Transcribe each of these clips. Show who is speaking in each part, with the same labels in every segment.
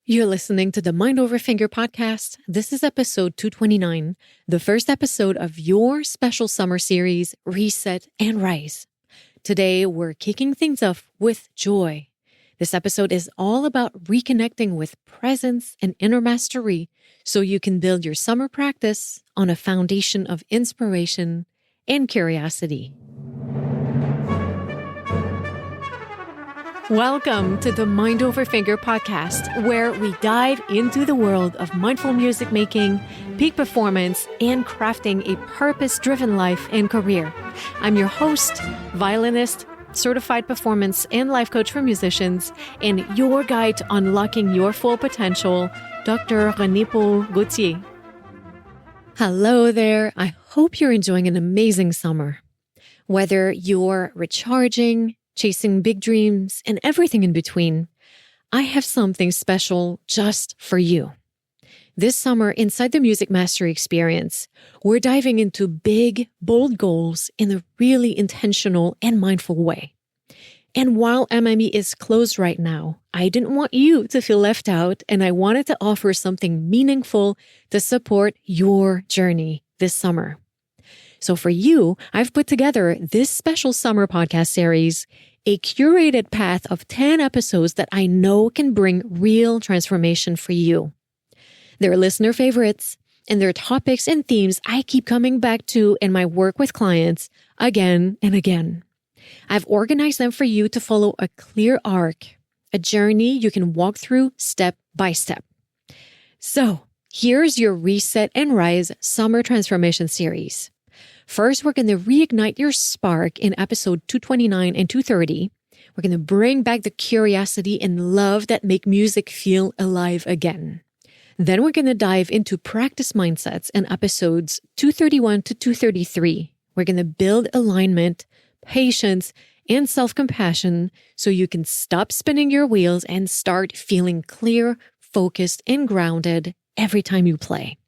Speaker 1: You're listening to the Mind Over Finger podcast. This is episode 229, the first episode of your special summer series, Reset and Rise. Today, we're kicking things off with joy. This episode is all about reconnecting with presence and inner mastery so you can build your summer practice on a foundation of inspiration and curiosity. Welcome to the Mind Over Finger podcast, where we dive into the world of mindful music making, peak performance, and crafting a purpose-driven life and career. I'm your host, violinist, certified performance and life coach for musicians, and your guide to unlocking your full potential, Dr. René Paul Gauthier. Hello there. I hope you're enjoying an amazing summer. Whether you're recharging, chasing big dreams, and everything in between, I have something special just for you. This summer, inside the Music Mastery Experience, we're diving into big, bold goals in a really intentional and mindful way. And while MME is closed right now, I didn't want you to feel left out, and I wanted to offer something meaningful to support your journey this summer. So for you, I've put together this special summer podcast series, a curated path of 10 episodes that I know can bring real transformation for you. They're listener favorites, and they're topics and themes I keep coming back to in my work with clients again and again. I've organized them for you to follow a clear arc, a journey you can walk through step by step. So here's your Reset and Rise Summer Transformation Series. First, we're going to reignite your spark in episode 229 and 230. We're going to bring back the curiosity and love that make music feel alive again. Then we're going to dive into practice mindsets in episodes 231 to 233. We're going to build alignment, patience, and self-compassion so you can stop spinning your wheels and start feeling clear, focused, and grounded every time you play.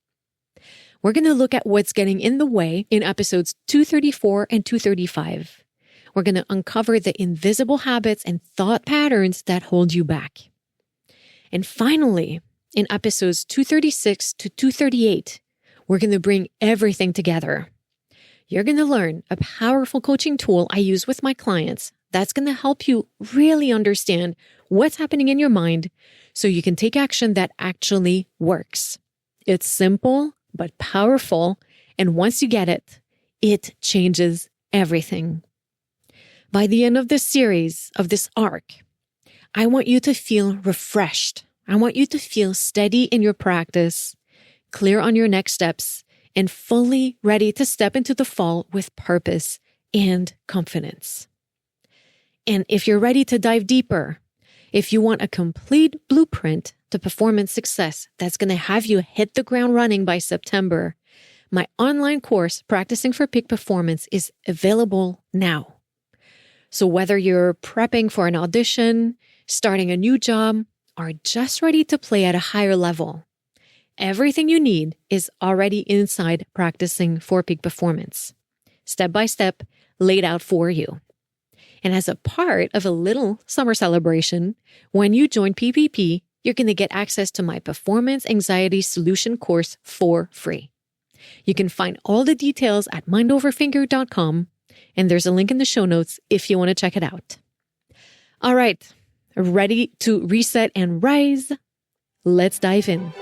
Speaker 1: We're going to look at what's getting in the way in episodes 234 and 235. We're going to uncover the invisible habits and thought patterns that hold you back. And finally, in episodes 236 to 238, we're going to bring everything together. You're going to learn a powerful coaching tool I use with my clients that's going to help you really understand what's happening in your mind so you can take action that actually works. It's simple but powerful, and once you get it, it changes everything. By the end of this series, of this arc, I want you to feel refreshed. I want you to feel steady in your practice, clear on your next steps, and fully ready to step into the fall with purpose and confidence. And if you're ready to dive deeper, if you want a complete blueprint to performance success that's going to have you hit the ground running by September, my online course, Practicing for Peak Performance, is available now. So whether you're prepping for an audition, starting a new job, or just ready to play at a higher level, everything you need is already inside Practicing for Peak Performance, step by step, laid out for you. And as a part of a little summer celebration, when you join PPP, you're going to get access to my Performance Anxiety Solution course for free. You can find all the details at mindoverfinger.com, and there's a link in the show notes if you want to check it out. All right, ready to reset and rise? Let's dive in.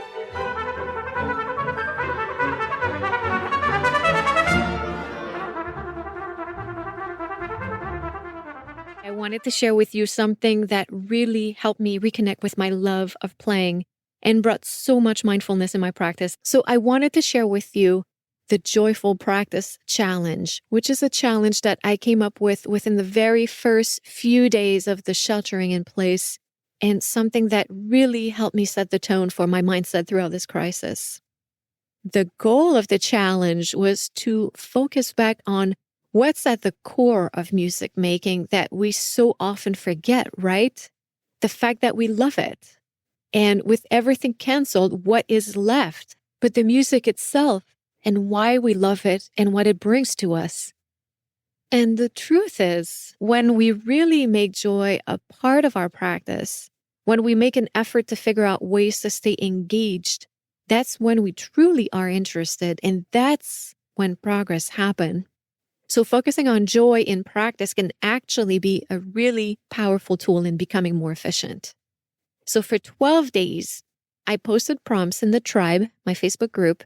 Speaker 1: I wanted to share with you something that really helped me reconnect with my love of playing and brought so much mindfulness in my practice. So I wanted to share with you the Joyful Practice Challenge, which is a challenge that I came up with within the very first few days of the sheltering in place, and something that really helped me set the tone for my mindset throughout this crisis. The goal of the challenge was to focus back on what's at the core of music making that we so often forget, right? The fact that we love it. And with everything canceled, what is left but the music itself and why we love it and what it brings to us? And the truth is, when we really make joy a part of our practice, When we make an effort to figure out ways to stay engaged, that's when we truly are interested, and that's when progress happens. So focusing on joy in practice can actually be a really powerful tool in becoming more efficient. So for 12 days, I posted prompts in the tribe, my Facebook group,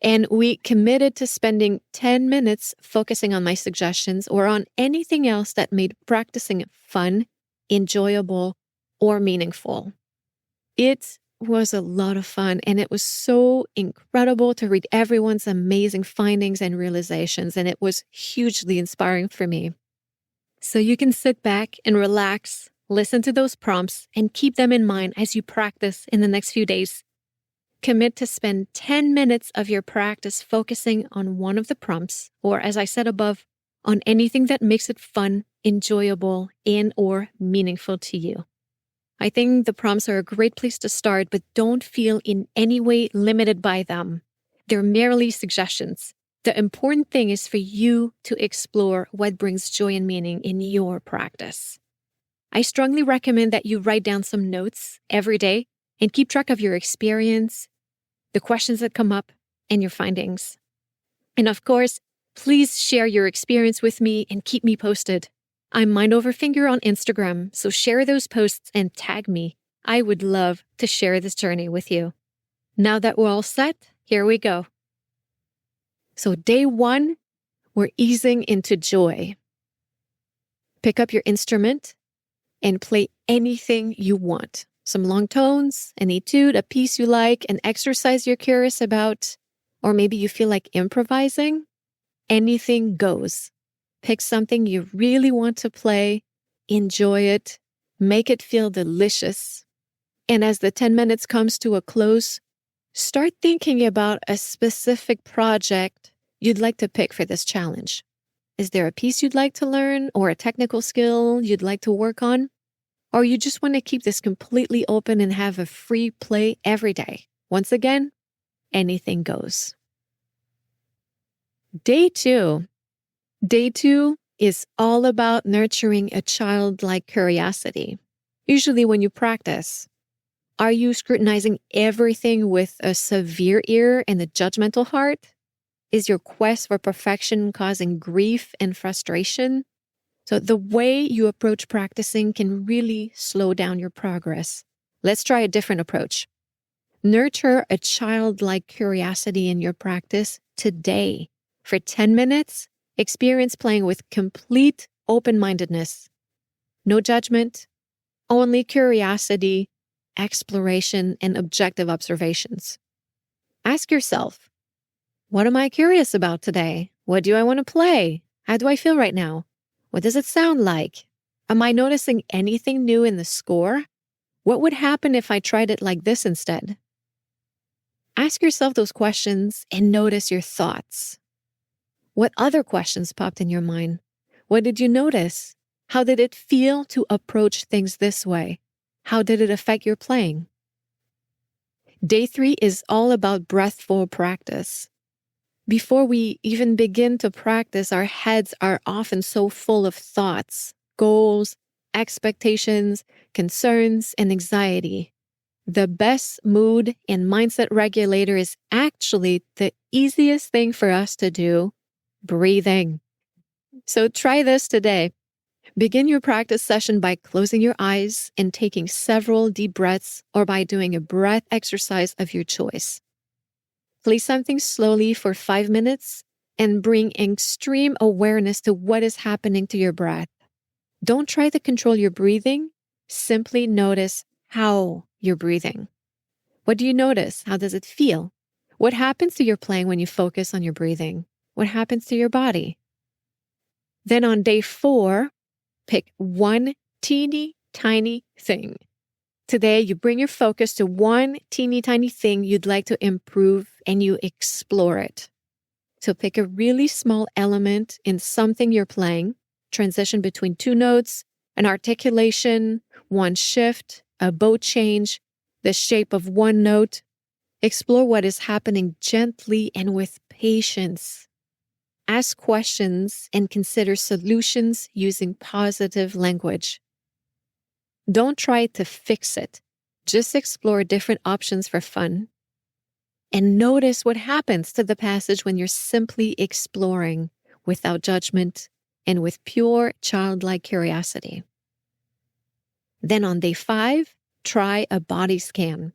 Speaker 1: and we committed to spending 10 minutes focusing on my suggestions or on anything else that made practicing fun, enjoyable, or meaningful. It was a lot of fun, and it was so incredible to read everyone's amazing findings and realizations, and it was hugely inspiring for me. So you can sit back and relax, listen to those prompts, and keep them in mind as you practice in the next few days. Commit to spend 10 minutes of your practice focusing on one of the prompts, or as I said above, on anything that makes it fun, enjoyable, and or meaningful to you. I think the prompts are a great place to start, but don't feel in any way limited by them. They're merely suggestions. The important thing is for you to explore what brings joy and meaning in your practice. I strongly recommend that you write down some notes every day and keep track of your experience, the questions that come up, and your findings. And of course, please share your experience with me and keep me posted. I'm Mind Over Finger on Instagram, so share those posts and tag me. I would love to share this journey with you. Now that we're all set, here we go. So day 1, we're easing into joy. Pick up your instrument and play anything you want. Some long tones, an etude, a piece you like, an exercise you're curious about, or maybe you feel like improvising. Anything goes. Pick something you really want to play, enjoy it, make it feel delicious. And as the 10 minutes comes to a close, start thinking about a specific project you'd like to pick for this challenge. Is there a piece you'd like to learn or a technical skill you'd like to work on? Or you just want to keep this completely open and have a free play every day? Once again, anything goes. Day 2. Day 2 is all about nurturing a childlike curiosity. Usually when you practice, are you scrutinizing everything with a severe ear and a judgmental heart? Is your quest for perfection causing grief and frustration? So the way you approach practicing can really slow down your progress. Let's try a different approach. Nurture a childlike curiosity in your practice today. For 10 minutes, experience playing with complete open-mindedness. No judgment, only curiosity, exploration, and objective observations. Ask yourself, what am I curious about today? What do I want to play? How do I feel right now? What does it sound like? Am I noticing anything new in the score? What would happen if I tried it like this instead? Ask yourself those questions and notice your thoughts. What other questions popped in your mind? What did you notice? How did it feel to approach things this way? How did it affect your playing? Day 3 is all about breathful practice. Before we even begin to practice, our heads are often so full of thoughts, goals, expectations, concerns, and anxiety. The best mood and mindset regulator is actually the easiest thing for us to do, breathing. So try this today. Begin your practice session by closing your eyes and taking several deep breaths, or by doing a breath exercise of your choice. Play something slowly for 5 minutes and bring extreme awareness to what is happening to your breath. Don't try to control your breathing. Simply notice how you're breathing. What do you notice? How does it feel? What happens to your playing when you focus on your breathing? What happens to your body? Then on day 4, pick one teeny tiny thing. Today, you bring your focus to one teeny tiny thing you'd like to improve and you explore it. So pick a really small element in something you're playing, transition between 2 notes, an articulation, one shift, a bow change, the shape of one note. Explore what is happening gently and with patience. Ask questions and consider solutions using positive language. Don't try to fix it. Just explore different options for fun. And notice what happens to the passage when you're simply exploring without judgment and with pure childlike curiosity. Then on day 5, try a body scan.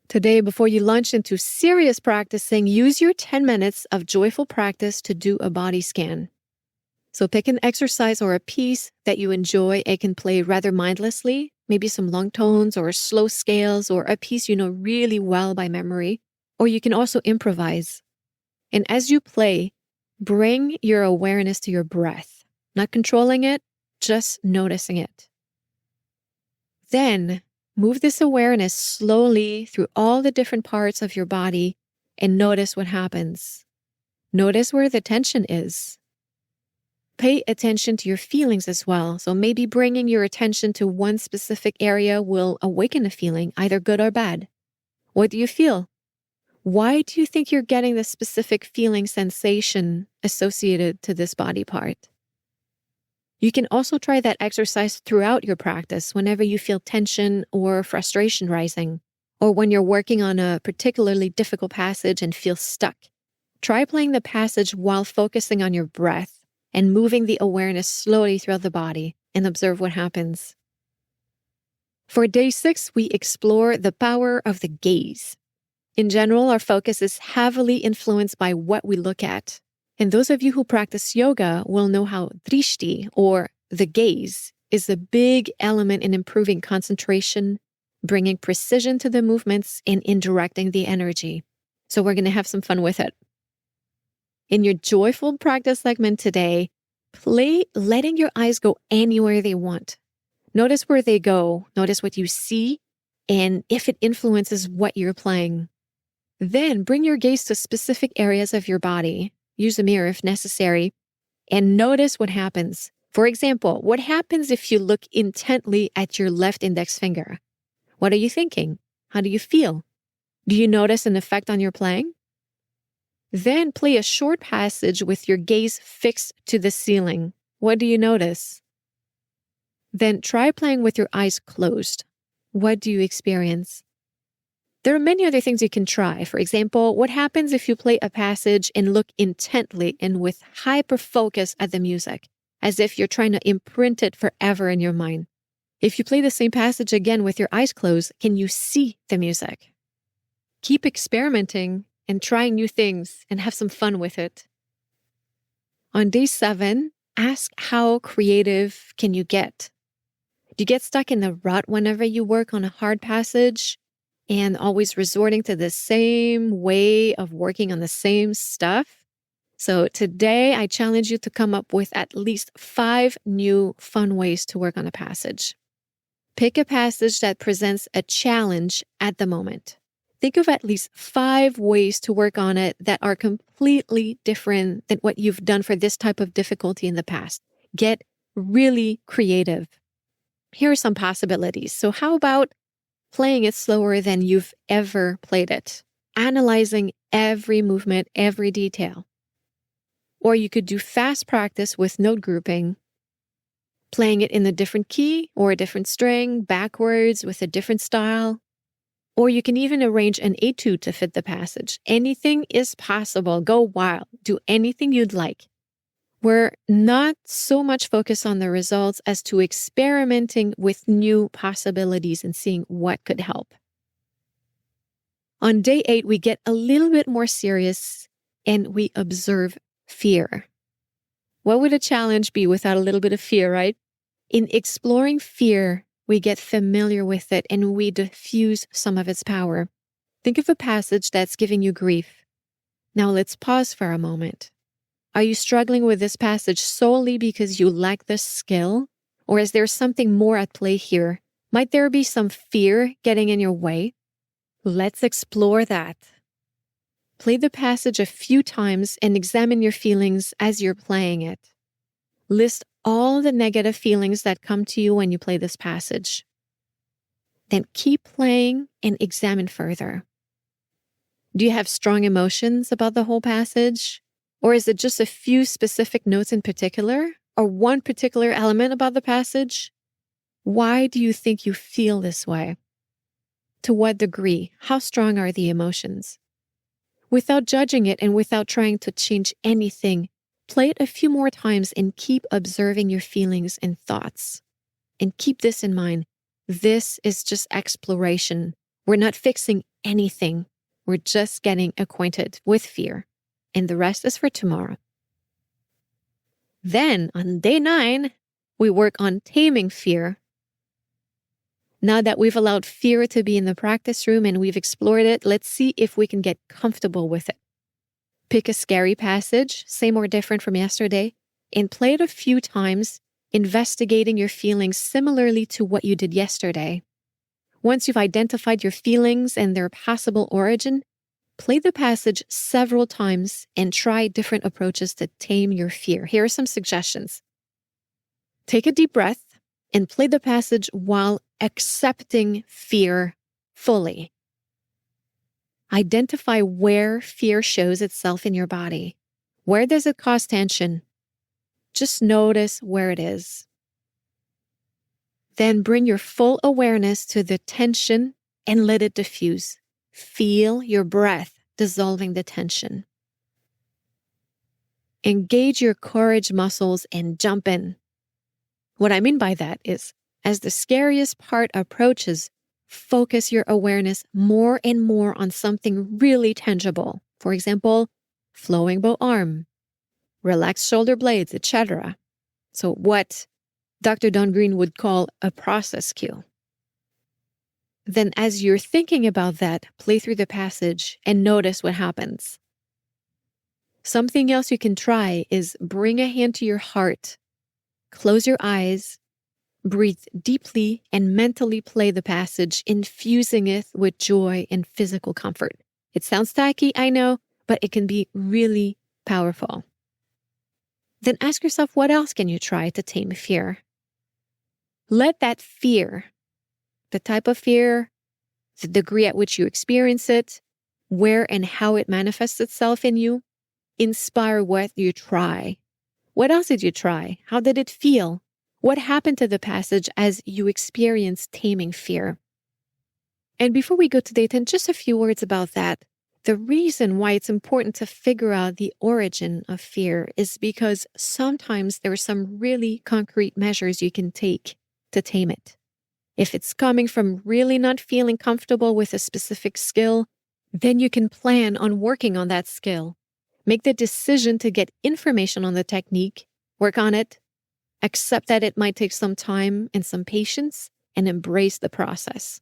Speaker 1: Today, before you launch into serious practicing, use your 10 minutes of joyful practice to do a body scan. So pick an exercise or a piece that you enjoy and can play rather mindlessly, maybe some long tones or slow scales or a piece you know really well by memory, or you can also improvise. And as you play, bring your awareness to your breath, not controlling it, just noticing it. Then move this awareness slowly through all the different parts of your body and notice what happens. Notice where the tension is. Pay attention to your feelings as well. So maybe bringing your attention to one specific area will awaken a feeling, either good or bad. What do you feel? Why do you think you're getting this specific feeling sensation associated to this body part? You can also try that exercise throughout your practice whenever you feel tension or frustration rising, or when you're working on a particularly difficult passage and feel stuck. Try playing the passage while focusing on your breath and moving the awareness slowly throughout the body and observe what happens. For day 6, we explore the power of the gaze. In general, our focus is heavily influenced by what we look at. And those of you who practice yoga will know how drishti, or the gaze, is a big element in improving concentration, bringing precision to the movements, and in directing the energy. So we're going to have some fun with it. In your joyful practice segment today, play letting your eyes go anywhere they want. Notice where they go, notice what you see, and if it influences what you're playing. Then bring your gaze to specific areas of your body. Use a mirror if necessary, and notice what happens. For example, what happens if you look intently at your left index finger? What are you thinking? How do you feel? Do you notice an effect on your playing? Then play a short passage with your gaze fixed to the ceiling. What do you notice? Then try playing with your eyes closed. What do you experience? There are many other things you can try. For example, what happens if you play a passage and look intently and with hyper-focus at the music, as if you're trying to imprint it forever in your mind? If you play the same passage again with your eyes closed, can you see the music? Keep experimenting and trying new things and have some fun with it. On day 7, ask how creative can you get? Do you get stuck in the rut whenever you work on a hard passage? And always resorting to the same way of working on the same stuff? So today, I challenge you to come up with at least 5 new fun ways to work on a passage. Pick a passage that presents a challenge at the moment. Think of at least 5 ways to work on it that are completely different than what you've done for this type of difficulty in the past. Get really creative. Here are some possibilities. So how about playing it slower than you've ever played it, analyzing every movement, every detail? Or you could do fast practice with note grouping, playing it in a different key or a different string, backwards with a different style. Or you can even arrange an etude to fit the passage. Anything is possible. Go wild. Do anything you'd like. We're not so much focused on the results as to experimenting with new possibilities and seeing what could help. On day 8, we get a little bit more serious and we observe fear. What would a challenge be without a little bit of fear, right? In exploring fear, we get familiar with it and we diffuse some of its power. Think of a passage that's giving you grief. Now let's pause for a moment. Are you struggling with this passage solely because you lack the skill? Or is there something more at play here? Might there be some fear getting in your way? Let's explore that. Play the passage a few times and examine your feelings as you're playing it. List all the negative feelings that come to you when you play this passage. Then keep playing and examine further. Do you have strong emotions about the whole passage? Or is it just a few specific notes in particular, or one particular element about the passage? Why do you think you feel this way? To what degree? How strong are the emotions? Without judging it and without trying to change anything, play it a few more times and keep observing your feelings and thoughts. And keep this in mind. This is just exploration. We're not fixing anything. We're just getting acquainted with fear. And the rest is for tomorrow. Then on day 9, we work on taming fear. Now that we've allowed fear to be in the practice room and we've explored it, let's see if we can get comfortable with it. Pick a scary passage, same or different from yesterday, and play it a few times, investigating your feelings similarly to what you did yesterday. Once you've identified your feelings and their possible origin, play the passage several times and try different approaches to tame your fear. Here are some suggestions. Take a deep breath and play the passage while accepting fear fully. Identify where fear shows itself in your body. Where does it cause tension? Just notice where it is. Then bring your full awareness to the tension and let it diffuse. Feel your breath dissolving the tension. Engage your courage muscles and jump in. What I mean by that is, as the scariest part approaches, focus your awareness more and more on something really tangible. For example, flowing bow arm, relaxed shoulder blades, etc. So what Dr. Don Green would call a process cue. Then as you're thinking about that, play through the passage and notice what happens. Something else you can try is bring a hand to your heart, close your eyes, breathe deeply, and mentally play the passage, infusing it with joy and physical comfort. It sounds tacky, I know, but it can be really powerful. Then ask yourself, what else can you try to tame fear? Let that fear, the type of fear, the degree at which you experience it, where and how it manifests itself in you, inspire what you try. What else did you try? How did it feel? What happened to the passage as you experienced taming fear? And before we go to day 10, just a few words about that. The reason why it's important to figure out the origin of fear is because sometimes there are some really concrete measures you can take to tame it. If it's coming from really not feeling comfortable with a specific skill, then you can plan on working on that skill. Make the decision to get information on the technique, work on it, accept that it might take some time and some patience, and embrace the process.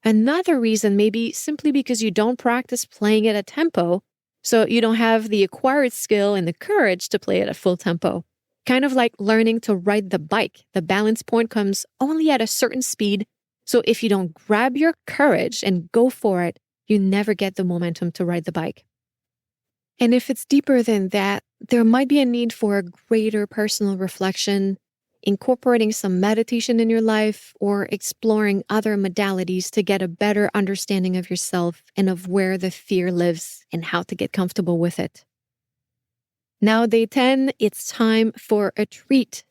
Speaker 1: Another reason may be simply because you don't practice playing at a tempo, so you don't have the acquired skill and the courage to play at a full tempo. Kind of like learning to ride the bike. The balance point comes only at a certain speed, so if you don't grab your courage and go for it, you never get the momentum to ride the bike. And if it's deeper than that, there might be a need for a greater personal reflection, incorporating some meditation in your life, or exploring other modalities to get a better understanding of yourself and of where the fear lives and how to get comfortable with it. Now, day 10, it's time for a treat.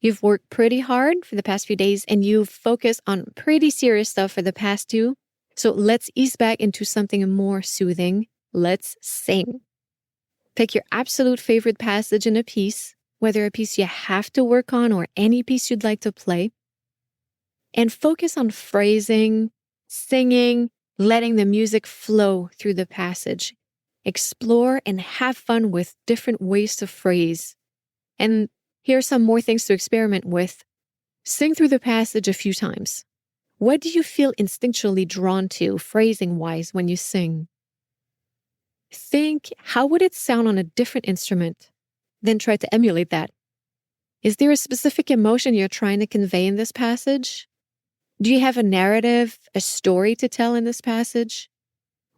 Speaker 1: You've worked pretty hard for the past few days and you've focused on pretty serious stuff for the past 2. So let's ease back into something more soothing. Let's sing. Pick your absolute favorite passage in a piece, whether a piece you have to work on or any piece you'd like to play, and focus on phrasing, singing, letting the music flow through the passage. Explore and have fun with different ways to phrase. And here are some more things to experiment with. Sing through the passage a few times. What do you feel instinctually drawn to, phrasing-wise, when you sing? Think, how would it sound on a different instrument? Then try to emulate that. Is there a specific emotion you're trying to convey in this passage? Do you have a narrative, a story to tell in this passage?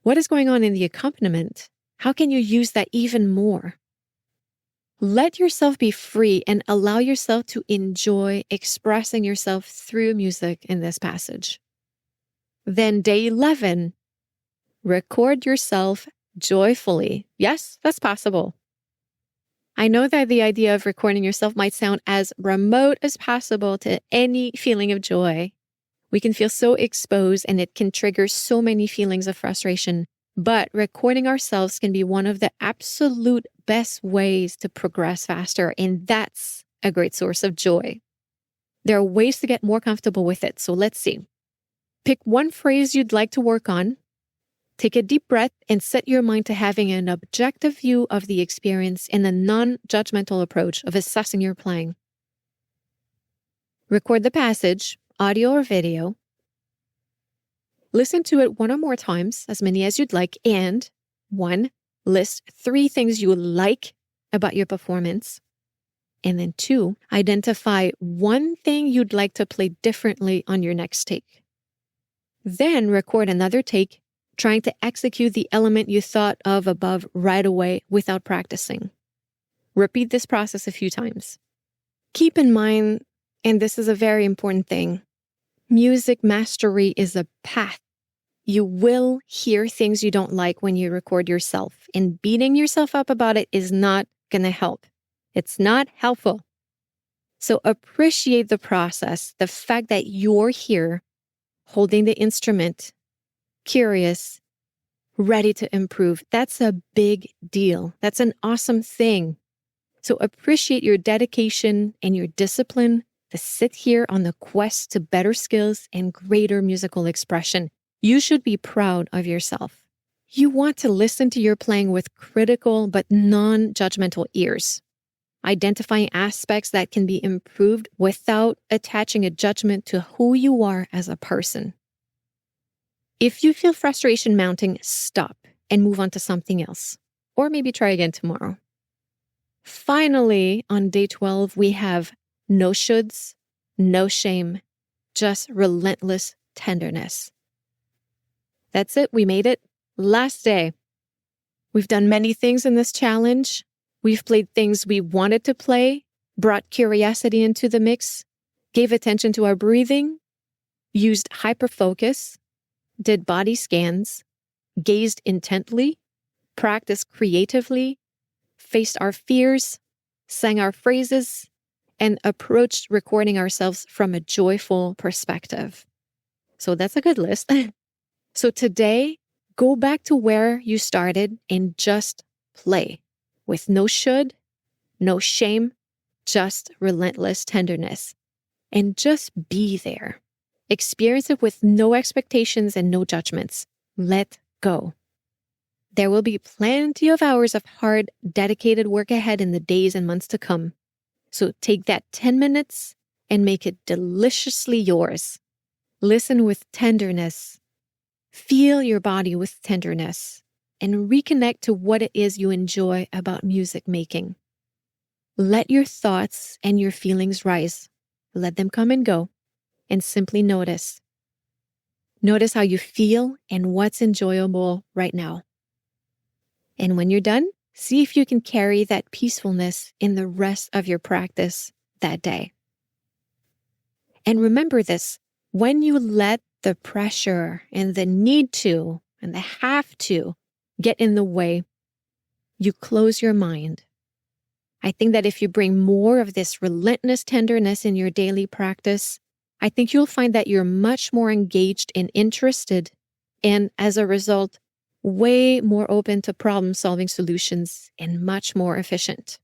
Speaker 1: What is going on in the accompaniment? How can you use that even more? Let yourself be free and allow yourself to enjoy expressing yourself through music in this passage. Then day 11, record yourself joyfully. Yes, that's possible. I know that the idea of recording yourself might sound as remote as possible to any feeling of joy. We can feel so exposed and it can trigger so many feelings of frustration. But recording ourselves can be one of the absolute best ways to progress faster. And that's a great source of joy. There are ways to get more comfortable with it. So let's see. Pick one phrase you'd like to work on. Take a deep breath and set your mind to having an objective view of the experience and a non-judgmental approach of assessing your playing. Record the passage, audio or video. Listen to it one or more times, as many as you'd like, and 1, list 3 things you like about your performance. And then 2, identify one thing you'd like to play differently on your next take. Then record another take, trying to execute the element you thought of above right away without practicing. Repeat this process a few times. Keep in mind, and this is a very important thing, music mastery is a path. You will hear things you don't like when you record yourself, and beating yourself up about it is not going to help. It's not helpful. So appreciate the process, the fact that you're here, holding the instrument, curious, ready to improve. That's a big deal. That's an awesome thing. So appreciate your dedication and your discipline to sit here on the quest to better skills and greater musical expression. You should be proud of yourself. You want to listen to your playing with critical but non-judgmental ears, identifying aspects that can be improved without attaching a judgment to who you are as a person. If you feel frustration mounting, stop and move on to something else, or maybe try again tomorrow. Finally, on day 12, we have no shoulds, no shame, just relentless tenderness. That's it. We made it. Last day. We've done many things in this challenge. We've played things we wanted to play, brought curiosity into the mix, gave attention to our breathing, used hyperfocus, did body scans, gazed intently, practiced creatively, faced our fears, sang our phrases, and approached recording ourselves from a joyful perspective. So that's a good list. So today, go back to where you started and just play with no should, no shame, just relentless tenderness. And just be there. Experience it with no expectations and no judgments. Let go. There will be plenty of hours of hard, dedicated work ahead in the days and months to come. So take that 10 minutes and make it deliciously yours. Listen with tenderness. Feel your body with tenderness and reconnect to what it is you enjoy about music making. Let your thoughts and your feelings rise. Let them come and go. And simply notice. Notice how you feel and what's enjoyable right now. And when you're done, see if you can carry that peacefulness in the rest of your practice that day. And remember this, when you let the pressure and the need to and the have to get in the way, you close your mind. I think that if you bring more of this relentless tenderness in your daily practice, I think you'll find that you're much more engaged and interested, and as a result, way more open to problem-solving solutions and much more efficient.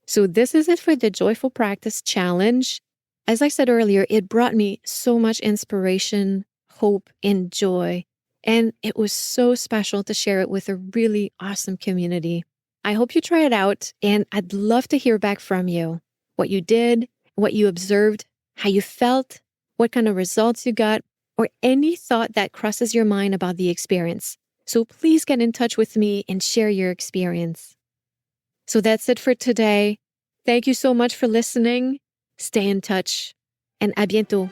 Speaker 1: So this is it for the Joyful Practice Challenge. As I said earlier, it brought me so much inspiration, hope, and joy, and it was so special to share it with a really awesome community. I hope you try it out, and I'd love to hear back from you. What you did, what you observed, how you felt, what kind of results you got, or any thought that crosses your mind about the experience. So please get in touch with me and share your experience. So that's it for today. Thank you so much for listening. Stay in touch, and à bientôt.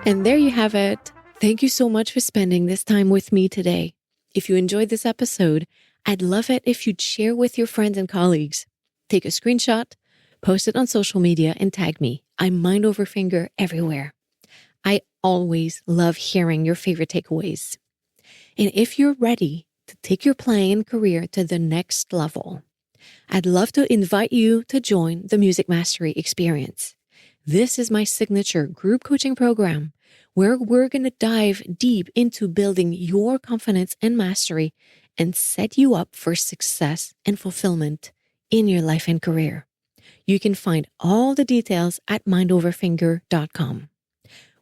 Speaker 1: And there you have it. Thank you so much for spending this time with me today. If you enjoyed this episode, I'd love it if you'd share with your friends and colleagues. Take a screenshot, post it on social media, and tag me. I'm Mind Over Finger everywhere. I always love hearing your favorite takeaways. And if you're ready to take your playing and career to the next level, I'd love to invite you to join the Music Mastery Experience. This is my signature group coaching program where we're going to dive deep into building your confidence and mastery and set you up for success and fulfillment in your life and career. You can find all the details at mindoverfinger.com.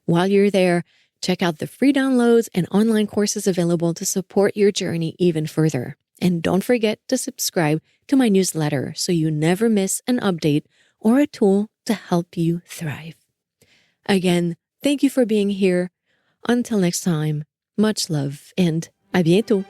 Speaker 1: While you're there, check out the free downloads and online courses available to support your journey even further. And don't forget to subscribe to my newsletter so you never miss an update or a tool to help you thrive. Again, thank you for being here. Until next time, much love and à bientôt.